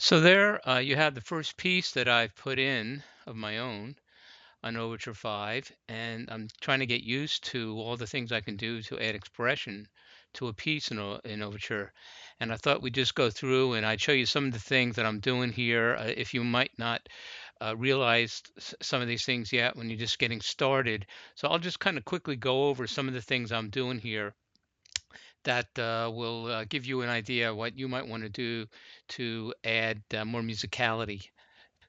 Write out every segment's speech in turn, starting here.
So there you have the first piece that I've put in of my own on Overture 5, and I'm trying to get used to all the things I can do to add expression to a piece in Overture. And I thought we'd just go through and I'd show you some of the things that I'm doing here. If you might not realize some of these things yet when you're just getting started. So I'll just kind of quickly go over some of the things I'm doing here that will give you an idea what you might want to do to add more musicality.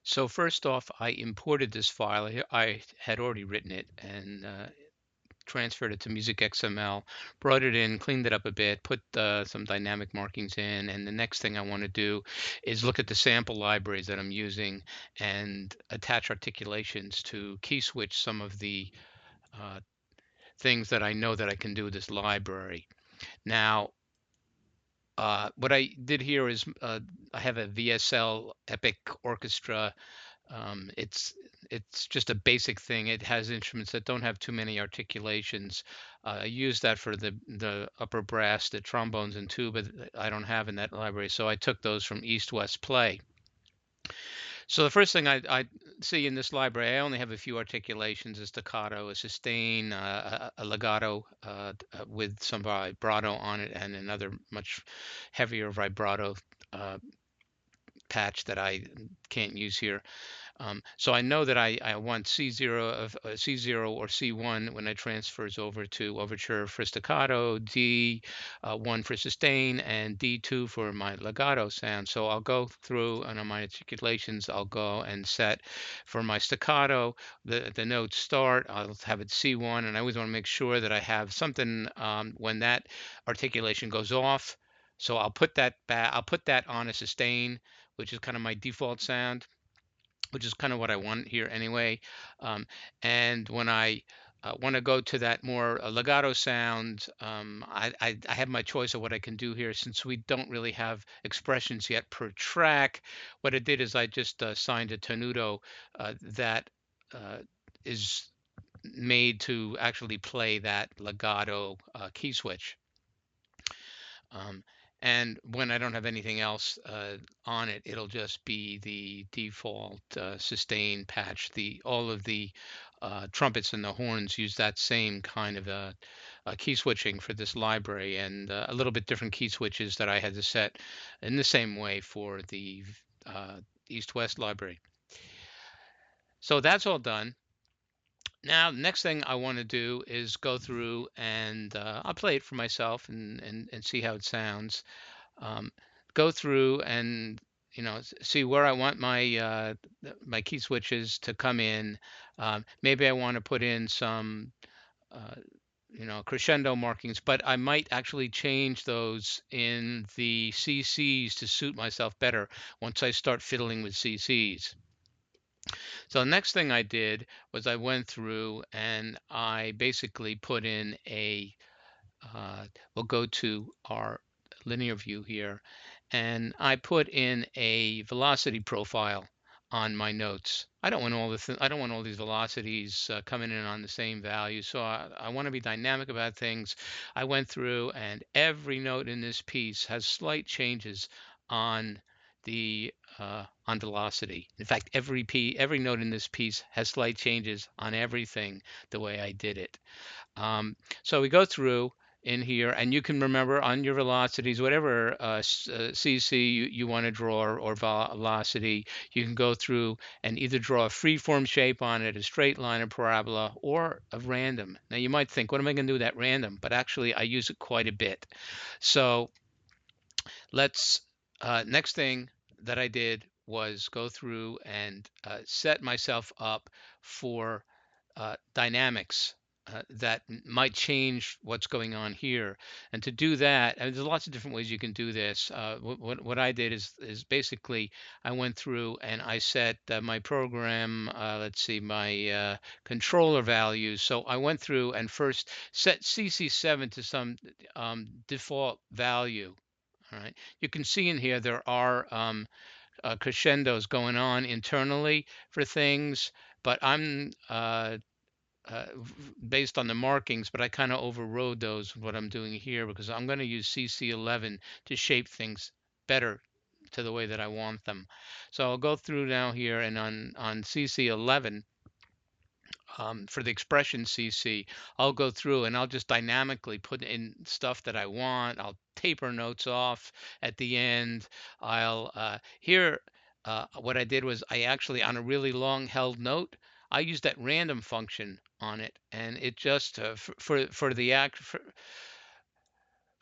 So first off, I imported this file. I had already written it and transferred it to Music XML, brought it in, cleaned it up a bit, put some dynamic markings in, and the next thing I want to do is look at the sample libraries that I'm using and attach articulations to key switch some of the uh, things that I know that I can do with this library. Now, what I did here is I have a VSL Epic Orchestra. It's just a basic thing. It has instruments that don't have too many articulations. I use that for the upper brass, the trombones and tuba that I don't have in that library. So I took those from East West Play. So the first thing I see in this library, I only have a few articulations: a staccato, a sustain, a legato with some vibrato on it, and another much heavier vibrato uh, patch that I can't use here. So I know that I want C0 of C0 or C1 when it transfers over to Overture for staccato, D1 for sustain, and D2 for my legato sound. So I'll go through and on my articulations, I'll go and set for my staccato, the note start, I'll have it C1, and I always want to make sure that I have something when that articulation goes off. So I'll put that back, I'll put that on a sustain, which is kind of my default sound, which is kind of what I want here anyway. Um, and when I want to go to that more legato sound, I have my choice of what I can do here. Since we don't really have expressions yet per track, what I did is I just signed a tenuto that uh, is made to actually play that legato key switch. Um, and when I don't have anything else on it, it'll just be the default sustain patch. All of the trumpets and the horns use that same kind of key switching for this library, and a little bit different key switches that I had to set in the same way for the uh, East-West library. So that's all done. Now, next thing I want to do is go through and I'll play it for myself and see how it sounds. Go through and see where I want my key switches to come in. Maybe I want to put in some uh, crescendo markings, but I might actually change those in the CCs to suit myself better once I start fiddling with CCs. So the next thing I did was I went through and I basically put in we'll go to our linear view here, and I put in a velocity profile on my notes. I don't want I don't want all these velocities coming in on the same value, so I want to be dynamic about things. I went through, and every note in this piece has slight changes on the on velocity. In fact, every note in this piece has slight changes on everything the way I did it. So we go through in here, and you can remember on your velocities, whatever CC you want to draw or velocity, you can go through and either draw a free-form shape on it, a straight line, a parabola, or a random. Now you might think, what am I going to do with that random? But actually, I use it quite a bit. So let's next thing that I did was go through and set myself up for dynamics that might change what's going on here. And to do that, and there's lots of different ways you can do this. What I did is basically I went through and I set my program, let's see, my controller values. So I went through and first set CC7 to some default value. All right. You can see in here there are crescendos going on internally for things, but I'm based on the markings, but I kind of overrode those what I'm doing here because I'm going to use CC11 to shape things better to the way that I want them. So I'll go through now here, and on CC11, for the expression CC, I'll go through and I'll just dynamically put in stuff that I want. I'll taper notes off at the end. I'll here. What I did was I actually, on a really long held note, I used that random function on it, and it just for the act for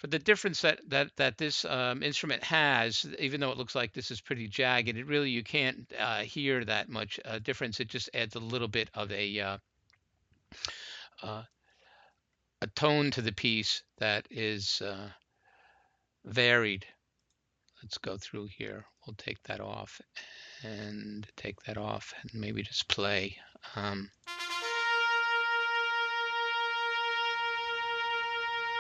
the difference that this instrument has, even though it looks like this is pretty jagged, it really, you can't hear that much difference. It just adds a little bit of uh, a tone to the piece that is varied. Let's go through here. We'll take that off and take that off and maybe just play.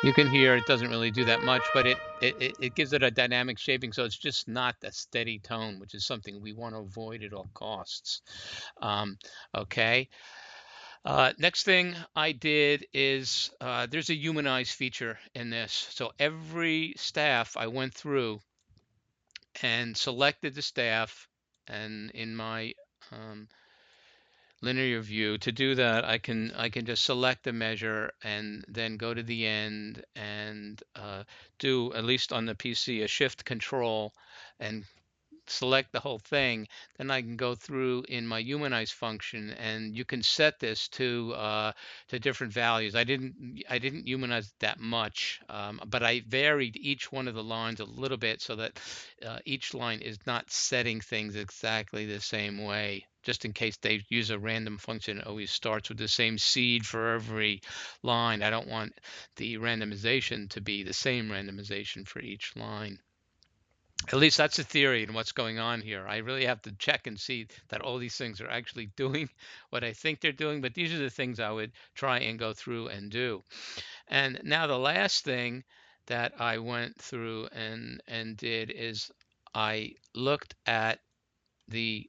You can hear it doesn't really do that much, but it gives it a dynamic shaping, so it's just not a steady tone, which is something we want to avoid at all costs. Okay. Next thing I did is there's a humanize feature in this. So every staff I went through and selected the staff, and in my um, linear view, to do that, I can just select the measure and then go to the end and do, at least on the PC, a shift control and select the whole thing. Then I can go through in my humanize function, and you can set this to different values. I didn't humanize that much, but I varied each one of the lines a little bit so that each line is not setting things exactly the same way. Just in case they use a random function, it always starts with the same seed for every line. I don't want the randomization to be the same randomization for each line. At least that's the theory and what's going on here. I really have to check and see that all these things are actually doing what I think they're doing, but these are the things I would try and go through and do. And now the last thing that I went through and did is I looked at the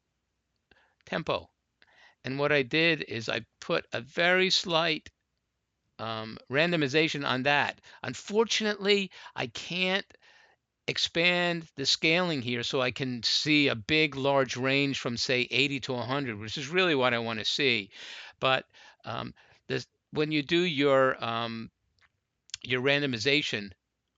tempo. And what I did is I put a very slight randomization on that. Unfortunately, I can't expand the scaling here so I can see a big, large range from, say, 80 to 100, which is really what I want to see. But um, this, when you do your randomization,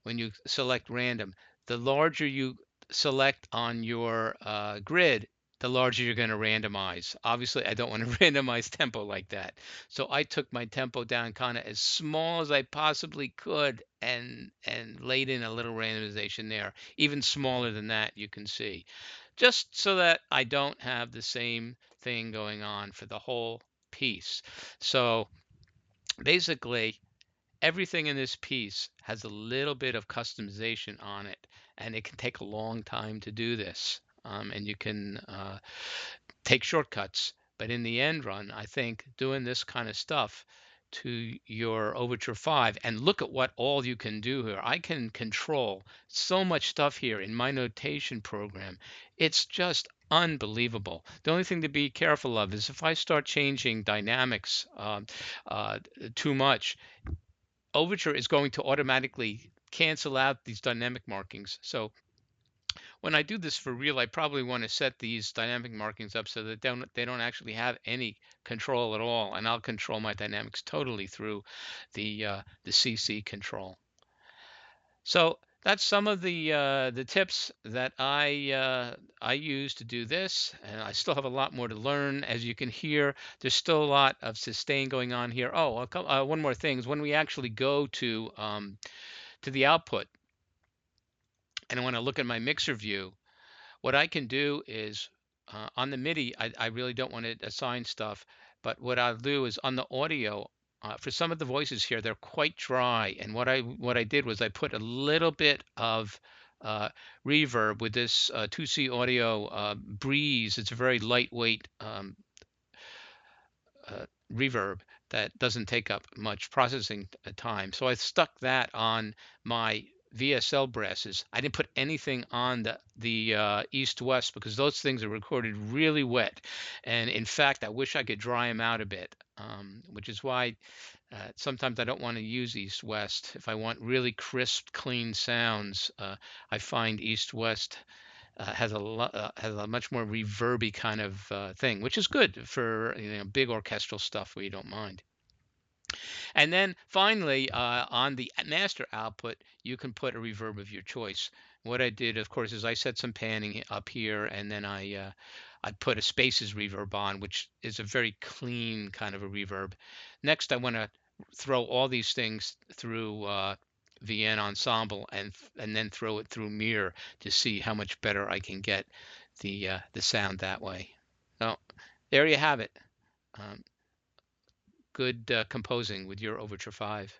when you select random, the larger you select on your grid, the larger you're going to randomize. Obviously, I don't want to randomize tempo like that. So I took my tempo down kind of as small as I possibly could and laid in a little randomization there. Even smaller than that, you can see. Just so that I don't have the same thing going on for the whole piece. So basically, everything in this piece has a little bit of customization on it, and it can take a long time to do this. And you can take shortcuts, but in the end run, I think doing this kind of stuff to your Overture 5, and look at what all you can do here. I can control so much stuff here in my notation program. It's just unbelievable. The only thing to be careful of is if I start changing dynamics uh, too much, Overture is going to automatically cancel out these dynamic markings. So when I do this for real, I probably want to set these dynamic markings up so that they don't actually have any control at all, and I'll control my dynamics totally through the CC control. So that's some of the tips that I use to do this, and I still have a lot more to learn. As you can hear, there's still a lot of sustain going on here. Oh, one more thing is when we actually go to the output, and I want to look at my mixer view, what I can do is on the MIDI, I really don't want to assign stuff, but what I'll do is on the audio, for some of the voices here, they're quite dry. And what I did was I put a little bit of reverb with this 2C audio breeze. It's a very lightweight reverb that doesn't take up much processing time. So I stuck that on my VSL brasses. I didn't put anything on the East West because those things are recorded really wet. And in fact, I wish I could dry them out a bit, which is why sometimes I don't want to use East West. If I want really crisp, clean sounds, I find East West has a much more reverby kind of thing, which is good for big orchestral stuff where you don't mind. And then finally, on the master output, you can put a reverb of your choice. What I did, of course, is I set some panning up here, and then I put a spaces reverb on, which is a very clean kind of a reverb. Next, I want to throw all these things through VN Ensemble, and then throw it through Mirror to see how much better I can get the sound that way. So there you have it. Um, Good composing with your Overture 5.